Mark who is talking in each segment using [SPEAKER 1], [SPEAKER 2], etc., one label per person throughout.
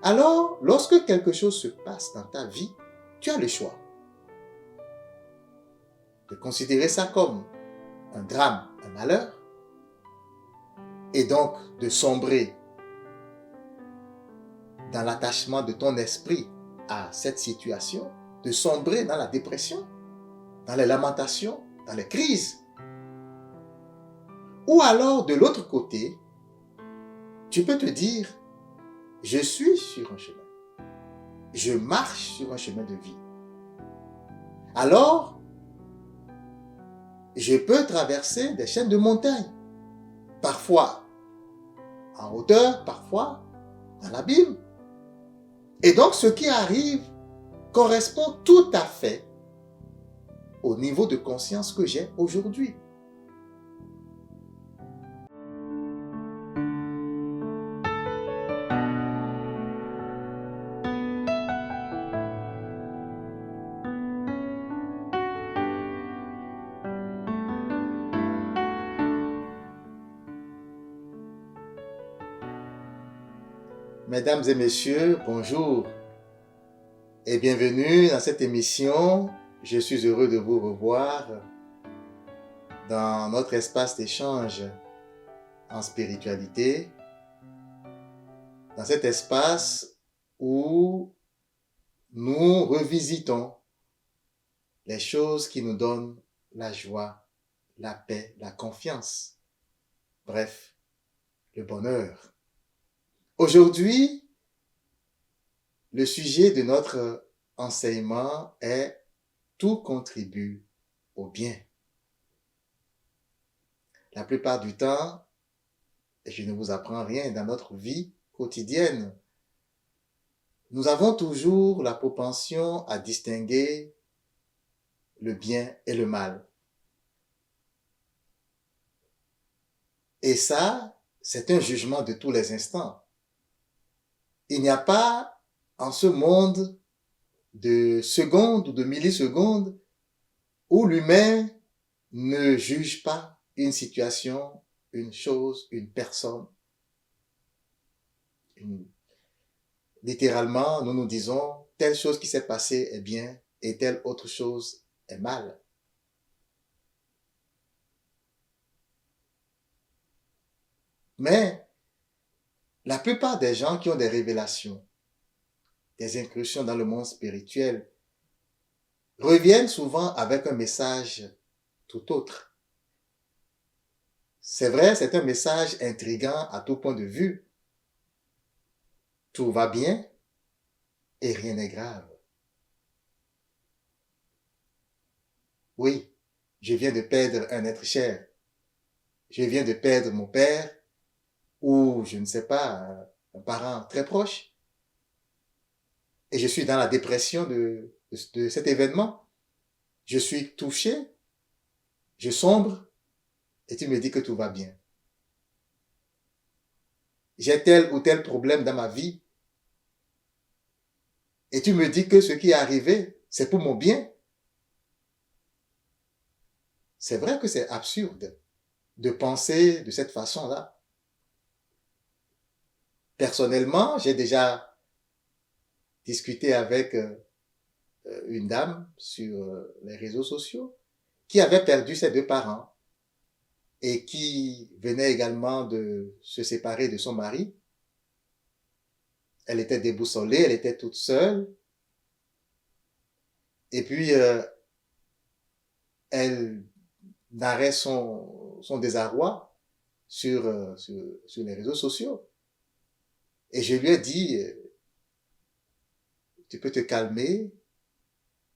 [SPEAKER 1] Alors, lorsque quelque chose se passe dans ta vie, tu as le choix de considérer ça comme un drame, un malheur, et donc de sombrer dans l'attachement de ton esprit à cette situation, de sombrer dans la dépression, dans les lamentations, dans les crises. Ou alors, de l'autre côté, tu peux te dire, je suis sur un chemin. Je marche sur un chemin de vie. Alors, je peux traverser des chaînes de montagnes. Parfois en hauteur, parfois dans l'abîme. Et donc, ce qui arrive correspond tout à fait au niveau de conscience que j'ai aujourd'hui. Mesdames et messieurs, bonjour et bienvenue dans cette émission. Je suis heureux de vous revoir dans notre espace d'échange en spiritualité, dans cet espace où nous revisitons les choses qui nous donnent la joie, la paix, la confiance, bref, le bonheur. Aujourd'hui, le sujet de notre enseignement est « Tout contribue au bien ». La plupart du temps, et je ne vous apprends rien, dans notre vie quotidienne, nous avons toujours la propension à distinguer le bien et le mal. Et ça, c'est un jugement de tous les instants. Il n'y a pas en ce monde de secondes ou de millisecondes où l'humain ne juge pas une situation, une chose, une personne. Littéralement, nous nous disons telle chose qui s'est passée est bien et telle autre chose est mal. Mais la plupart des gens qui ont des révélations, des incursions dans le monde spirituel, reviennent souvent avec un message tout autre. C'est vrai, c'est un message intriguant à tout point de vue. Tout va bien et rien n'est grave. Oui, je viens de perdre un être cher. Je viens de perdre mon père ou, je ne sais pas, un parent très proche. Et je suis dans la dépression de cet événement. Je suis touché, je sombre, et tu me dis que tout va bien. J'ai tel ou tel problème dans ma vie, et tu me dis que ce qui est arrivé, c'est pour mon bien. C'est vrai que c'est absurde de penser de cette façon-là. Personnellement, j'ai déjà discuté avec une dame sur les réseaux sociaux qui avait perdu ses deux parents et qui venait également de se séparer de son mari. Elle était déboussolée, elle était toute seule. Et puis, elle narrait son désarroi sur les réseaux sociaux. Et je lui ai dit, tu peux te calmer.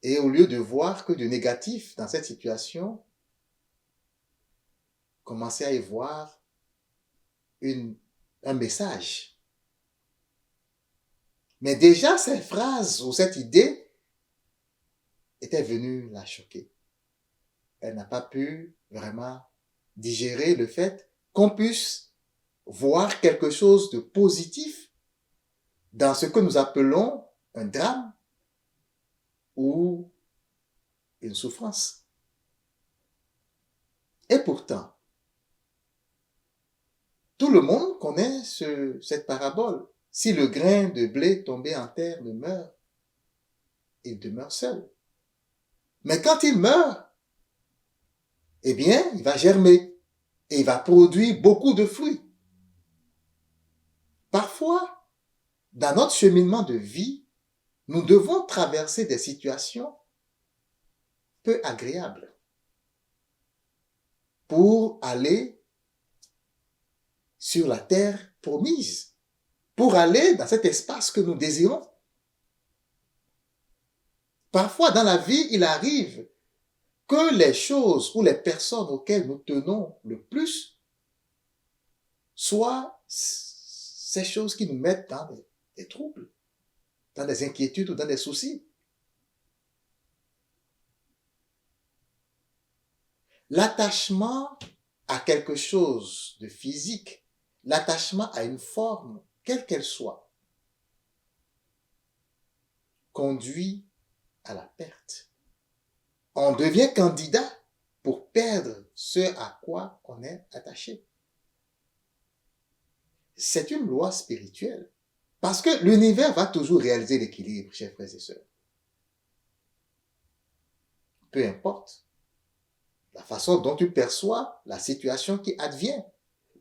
[SPEAKER 1] Et au lieu de voir que du négatif dans cette situation, commencer à y voir un message. Mais déjà, ces phrases ou cette idée était venue la choquer. Elle n'a pas pu vraiment digérer le fait qu'on puisse voir quelque chose de positif dans ce que nous appelons un drame ou une souffrance. Et pourtant, tout le monde connaît cette parabole. si le grain de blé tombé en terre ne meurt, il demeure seul. Mais quand il meurt, eh bien, il va germer et il va produire beaucoup de fruits. Parfois, dans notre cheminement de vie, nous devons traverser des situations peu agréables pour aller sur la terre promise, pour aller dans cet espace que nous désirons. Parfois, dans la vie, il arrive que les choses ou les personnes auxquelles nous tenons le plus soient ces choses qui nous mettent dans des troubles, dans des inquiétudes ou dans des soucis. L'attachement à quelque chose de physique, l'attachement à une forme, quelle qu'elle soit, conduit à la perte. On devient candidat pour perdre ce à quoi on est attaché. C'est une loi spirituelle. Parce que l'univers va toujours réaliser l'équilibre, chers frères et sœurs. Peu importe la façon dont tu perçois la situation qui advient.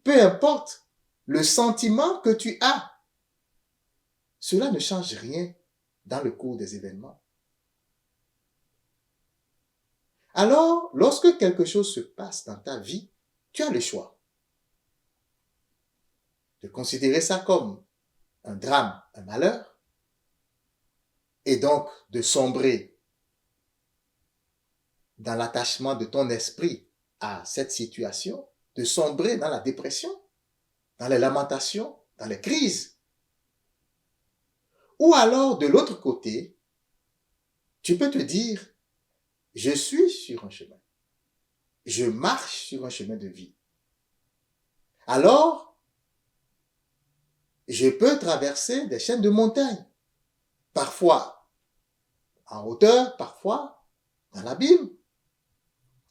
[SPEAKER 1] Peu importe le sentiment que tu as. Cela ne change rien dans le cours des événements. Alors, lorsque quelque chose se passe dans ta vie, tu as le choix de considérer ça comme un drame, un malheur, et donc de sombrer dans l'attachement de ton esprit à cette situation, de sombrer dans la dépression, dans les lamentations, dans les crises. Ou alors, de l'autre côté, tu peux te dire, je suis sur un chemin. Je marche sur un chemin de vie. Alors, je peux traverser des chaînes de montagnes. Parfois en hauteur, parfois dans l'abîme.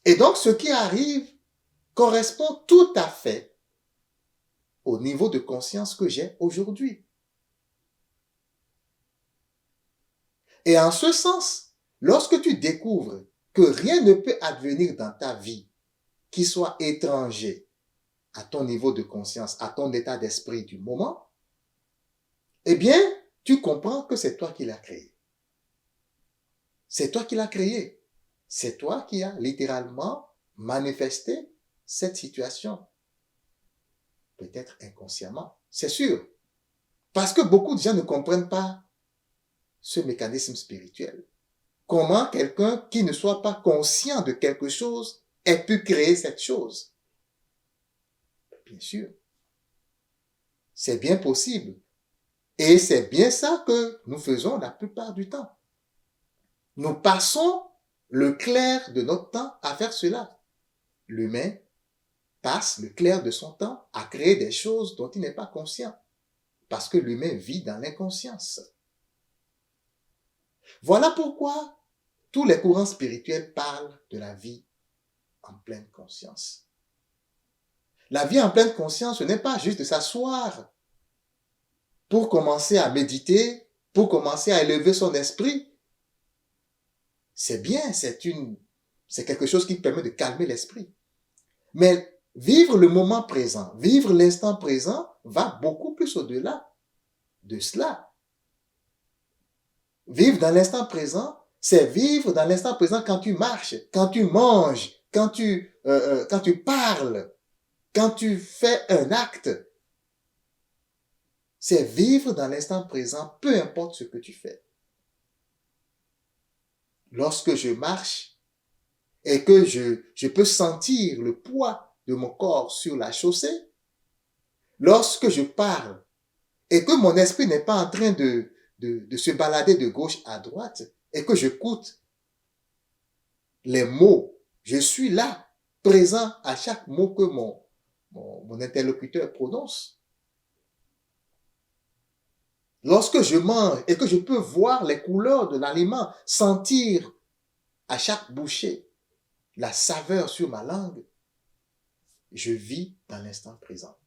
[SPEAKER 1] Et donc, ce qui arrive correspond tout à fait au niveau de conscience que j'ai aujourd'hui. Et en ce sens, lorsque tu découvres que rien ne peut advenir dans ta vie qui soit étranger à ton niveau de conscience, à ton état d'esprit du moment, eh bien, tu comprends que c'est toi qui l'as créé. C'est toi qui l'as créé. C'est toi qui as littéralement manifesté cette situation. Peut-être inconsciemment, c'est sûr. Parce que beaucoup de gens ne comprennent pas ce mécanisme spirituel. Comment quelqu'un qui ne soit pas conscient de quelque chose ait pu créer cette chose? Bien sûr. C'est bien possible. Et c'est bien ça que nous faisons la plupart du temps. Nous passons le clair de notre temps à faire cela. L'humain passe le clair de son temps à créer des choses dont il n'est pas conscient. Parce que l'humain vit dans l'inconscience. Voilà pourquoi tous les courants spirituels parlent de la vie en pleine conscience. La vie en pleine conscience, ce n'est pas juste de s'asseoir pour commencer à méditer, pour commencer à élever son esprit. C'est bien, c'est quelque chose qui permet de calmer l'esprit. Mais vivre le moment présent, vivre l'instant présent va beaucoup plus au-delà de cela. Vivre dans l'instant présent, c'est vivre dans l'instant présent quand tu marches, quand tu manges, quand tu parles, quand tu fais un acte. C'est vivre dans l'instant présent, peu importe ce que tu fais. Lorsque je marche et que je peux sentir le poids de mon corps sur la chaussée, lorsque je parle et que mon esprit n'est pas en train de se balader de gauche à droite et que j'écoute les mots, je suis là, présent à chaque mot que mon interlocuteur prononce. Lorsque je mange et que je peux voir les couleurs de l'aliment, sentir à chaque bouchée la saveur sur ma langue, je vis dans l'instant présent.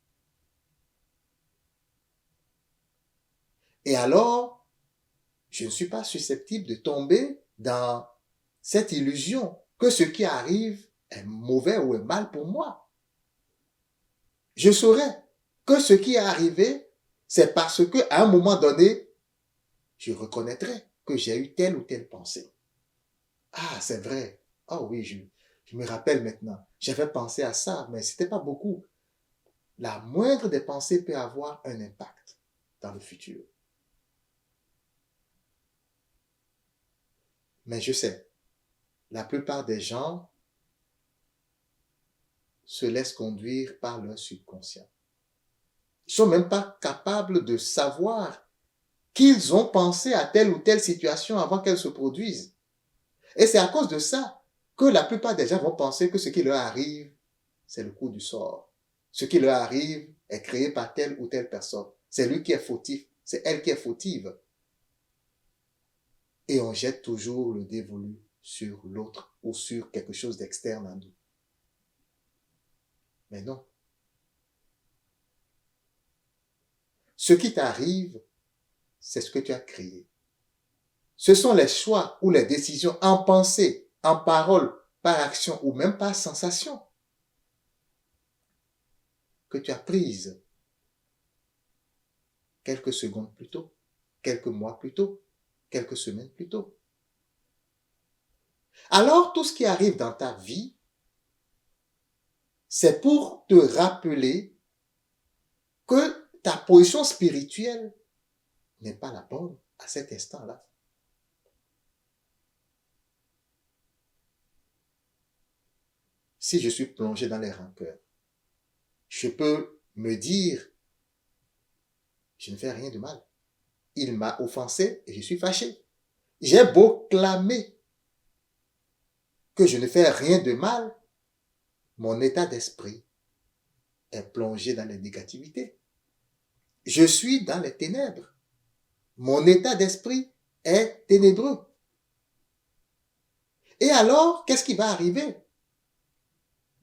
[SPEAKER 1] Et alors, je ne suis pas susceptible de tomber dans cette illusion que ce qui arrive est mauvais ou est mal pour moi. Je saurais que ce qui est arrivé, c'est parce que à un moment donné, je reconnaîtrai que j'ai eu telle ou telle pensée. Ah, c'est vrai. Ah oui, je me rappelle maintenant. J'avais pensé à ça, mais c'était pas beaucoup. La moindre des pensées peut avoir un impact dans le futur. Mais je sais, la plupart des gens se laissent conduire par leur subconscient. Ils ne sont même pas capables de savoir qu'ils ont pensé à telle ou telle situation avant qu'elle se produise. Et c'est à cause de ça que la plupart des gens vont penser que ce qui leur arrive, c'est le coup du sort. Ce qui leur arrive est créé par telle ou telle personne. C'est lui qui est fautif, c'est elle qui est fautive. Et on jette toujours le dévolu sur l'autre ou sur quelque chose d'externe à nous. Mais non. Ce qui t'arrive, c'est ce que tu as créé. Ce sont les choix ou les décisions en pensée, en parole, par action ou même par sensation que tu as prises quelques secondes plus tôt, quelques mois plus tôt, quelques semaines plus tôt. Alors, tout ce qui arrive dans ta vie, c'est pour te rappeler que ta position spirituelle n'est pas la bonne à cet instant-là. Si je suis plongé dans les rancœurs, je peux me dire, je ne fais rien de mal. Il m'a offensé et je suis fâché. J'ai beau clamer que je ne fais rien de mal, mon état d'esprit est plongé dans les négativités. Je suis dans les ténèbres. Mon état d'esprit est ténébreux. Et alors, qu'est-ce qui va arriver?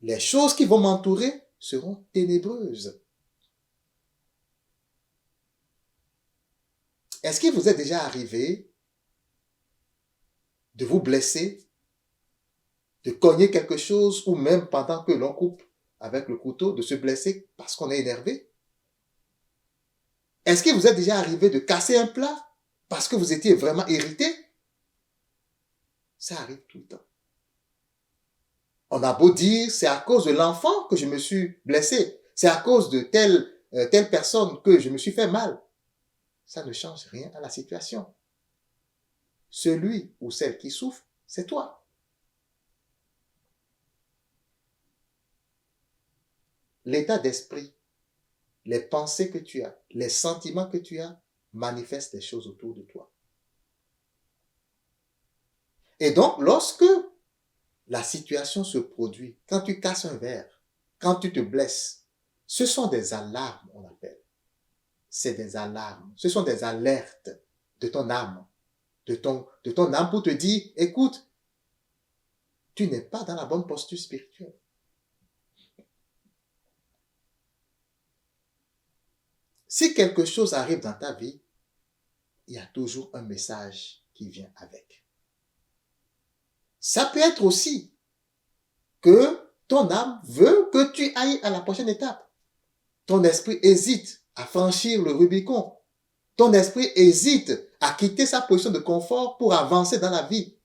[SPEAKER 1] Les choses qui vont m'entourer seront ténébreuses. Est-ce qu'il vous est déjà arrivé de vous blesser, de cogner quelque chose ou même pendant que l'on coupe avec le couteau, de se blesser parce qu'on est énervé? Est-ce qu'il vous est déjà arrivé de casser un plat parce que vous étiez vraiment irrité? Ça arrive tout le temps. On a beau dire, c'est à cause de l'enfant que je me suis blessé, c'est à cause de telle personne que je me suis fait mal. Ça ne change rien à la situation. Celui ou celle qui souffre, c'est toi. L'état d'esprit, les pensées que tu as, les sentiments que tu as, manifestent des choses autour de toi. Et donc, lorsque la situation se produit, quand tu casses un verre, quand tu te blesses, ce sont des alarmes, on appelle. C'est des alarmes, ce sont des alertes de ton âme, de ton âme pour te dire, écoute, tu n'es pas dans la bonne posture spirituelle. Si quelque chose arrive dans ta vie, il y a toujours un message qui vient avec. Ça peut être aussi que ton âme veut que tu ailles à la prochaine étape. Ton esprit hésite à franchir le Rubicon. Ton esprit hésite à quitter sa position de confort pour avancer dans la vie.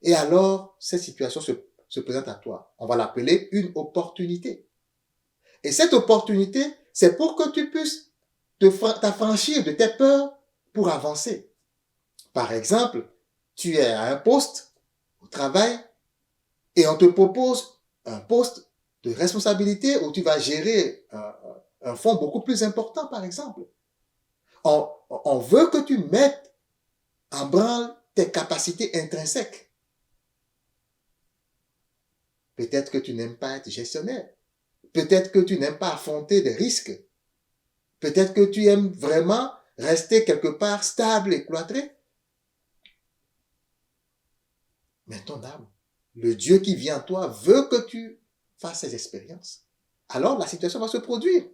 [SPEAKER 1] Et alors, cette situation se présente à toi. On va l'appeler une opportunité. Et cette opportunité, c'est pour que tu puisses t'affranchir de tes peurs pour avancer. Par exemple, tu es à un poste au travail et on te propose un poste de responsabilité où tu vas gérer un fonds beaucoup plus important, par exemple. On veut que tu mettes en branle tes capacités intrinsèques. Peut-être que tu n'aimes pas être gestionnaire. Peut-être que tu n'aimes pas affronter des risques. Peut-être que tu aimes vraiment rester quelque part stable et cloîtré. Mais ton âme, le Dieu qui vit en toi, veut que tu fasses ces expériences. Alors la situation va se produire.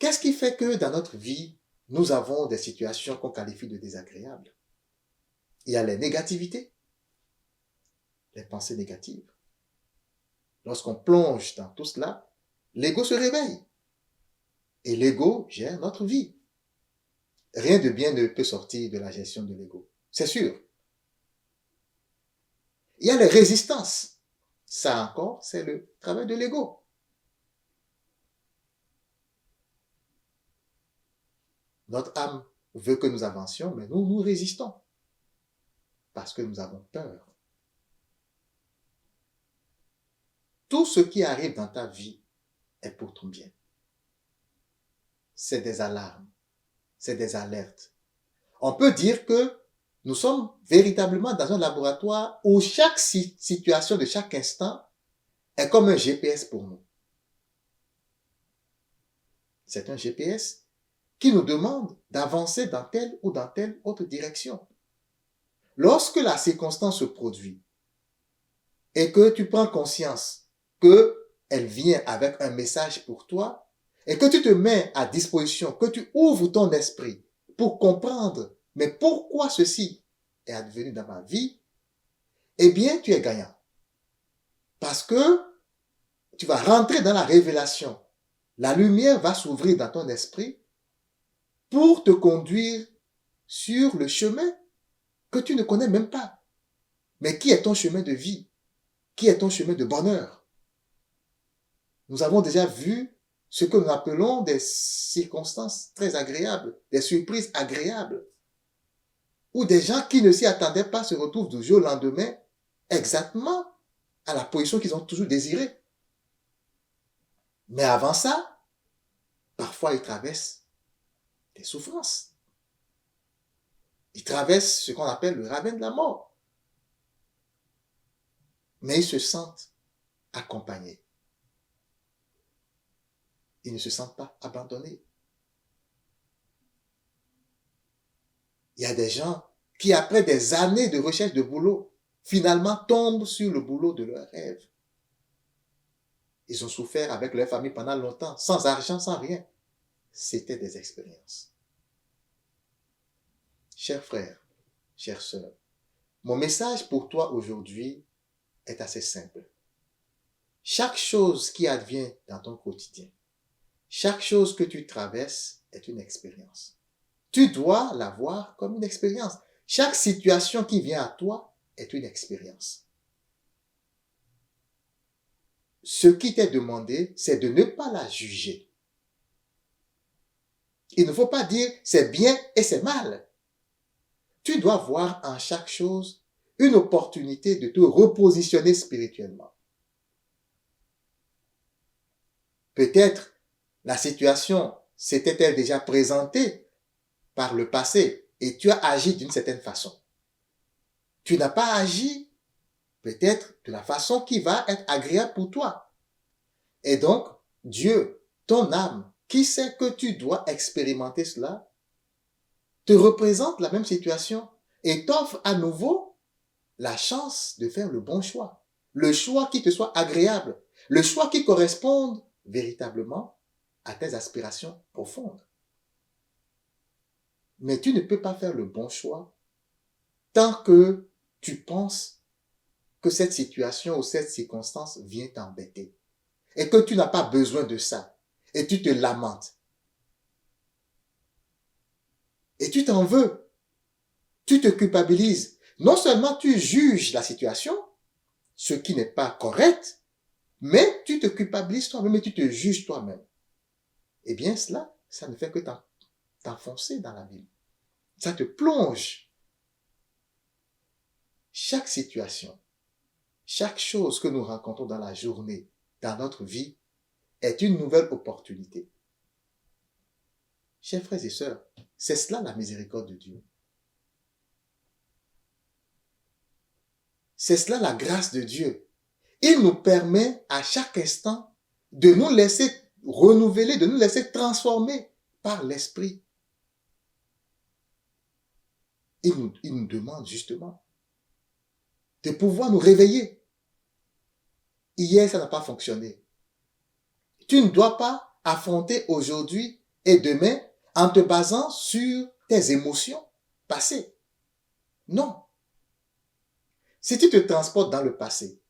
[SPEAKER 1] Qu'est-ce qui fait que dans notre vie, nous avons des situations qu'on qualifie de désagréables? Il y a les négativités, les pensées négatives. Lorsqu'on plonge dans tout cela, l'ego se réveille. Et l'ego gère notre vie. Rien de bien ne peut sortir de la gestion de l'ego. C'est sûr. Il y a les résistances. Ça encore, c'est le travail de l'ego. Notre âme veut que nous avancions, mais nous résistons. Parce que nous avons peur. Tout ce qui arrive dans ta vie est pour ton bien. C'est des alarmes, c'est des alertes. On peut dire que nous sommes véritablement dans un laboratoire où chaque situation de chaque instant est comme un GPS pour nous. C'est un GPS qui nous demande d'avancer dans telle ou dans telle autre direction. Lorsque la circonstance se produit et que tu prends conscience qu'elle vient avec un message pour toi et que tu te mets à disposition, que tu ouvres ton esprit pour comprendre mais pourquoi ceci est advenu dans ma vie, eh bien, tu es gagnant. Parce que tu vas rentrer dans la révélation. La lumière va s'ouvrir dans ton esprit pour te conduire sur le chemin que tu ne connais même pas. Mais qui est ton chemin de vie? Qui est ton chemin de bonheur? Nous avons déjà vu ce que nous appelons des circonstances très agréables, des surprises agréables, où des gens qui ne s'y attendaient pas se retrouvent du jour au lendemain exactement à la position qu'ils ont toujours désirée. Mais avant ça, parfois ils traversent des souffrances. Ils traversent ce qu'on appelle le ravin de la mort. Mais ils se sentent accompagnés. Ils ne se sentent pas abandonnés. Il y a des gens qui, après des années de recherche de boulot, finalement tombent sur le boulot de leur rêve. Ils ont souffert avec leur famille pendant longtemps, sans argent, sans rien. C'était des expériences. Chers frères, chères sœurs, mon message pour toi aujourd'hui est assez simple. Chaque chose qui advient dans ton quotidien, chaque chose que tu traverses est une expérience. Tu dois la voir comme une expérience. Chaque situation qui vient à toi est une expérience. Ce qui t'est demandé, c'est de ne pas la juger. Il ne faut pas dire c'est bien et c'est mal. Tu dois voir en chaque chose une opportunité de te repositionner spirituellement. Peut-être la situation s'était-elle déjà présentée par le passé et tu as agi d'une certaine façon. Tu n'as pas agi peut-être de la façon qui va être agréable pour toi. Et donc, Dieu, ton âme, qui sait que tu dois expérimenter cela, te représente la même situation et t'offre à nouveau la chance de faire le bon choix. Le choix qui te soit agréable. Le choix qui corresponde véritablement à tes aspirations profondes. Mais tu ne peux pas faire le bon choix tant que tu penses que cette situation ou cette circonstance vient t'embêter et que tu n'as pas besoin de ça et tu te lamentes. Et tu t'en veux. Tu te culpabilises. Non seulement tu juges la situation, ce qui n'est pas correct, mais tu te culpabilises toi-même et tu te juges toi-même. Eh bien, cela, ça ne fait que t'enfoncer dans l'abîme. Ça te plonge. Chaque situation, chaque chose que nous rencontrons dans la journée, dans notre vie, est une nouvelle opportunité. Chers frères et sœurs, c'est cela la miséricorde de Dieu. C'est cela la grâce de Dieu. Il nous permet à chaque instant de nous laisser renouveler, de nous laisser transformer par l'Esprit. Il nous demande justement de pouvoir nous réveiller. Hier, ça n'a pas fonctionné. Tu ne dois pas affronter aujourd'hui et demain en te basant sur tes émotions passées. Non. Si tu te transportes dans le passé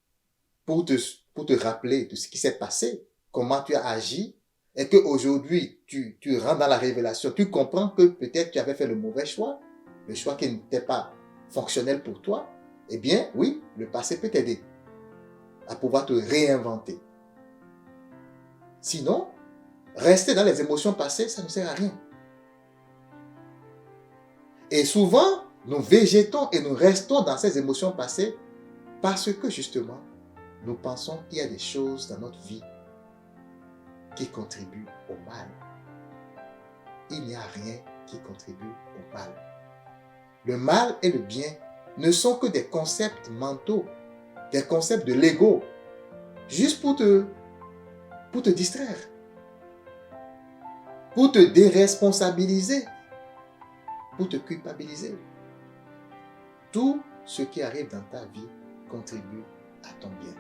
[SPEAKER 1] pour te rappeler de ce qui s'est passé, comment tu as agi, et qu'aujourd'hui, tu rentres dans la révélation, tu comprends que peut-être tu avais fait le mauvais choix, le choix qui n'était pas fonctionnel pour toi, eh bien, oui, le passé peut t'aider à pouvoir te réinventer. Sinon, rester dans les émotions passées, ça ne sert à rien. Et souvent, nous végétons et nous restons dans ces émotions passées parce que justement, nous pensons qu'il y a des choses dans notre vie qui contribuent au mal. Il n'y a rien qui contribue au mal. Le mal et le bien ne sont que des concepts mentaux, des concepts de l'ego, juste pour te distraire, pour te déresponsabiliser, pour te culpabiliser. Tout ce qui arrive dans ta vie contribue à ton bien.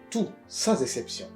[SPEAKER 1] Tout, sans exception.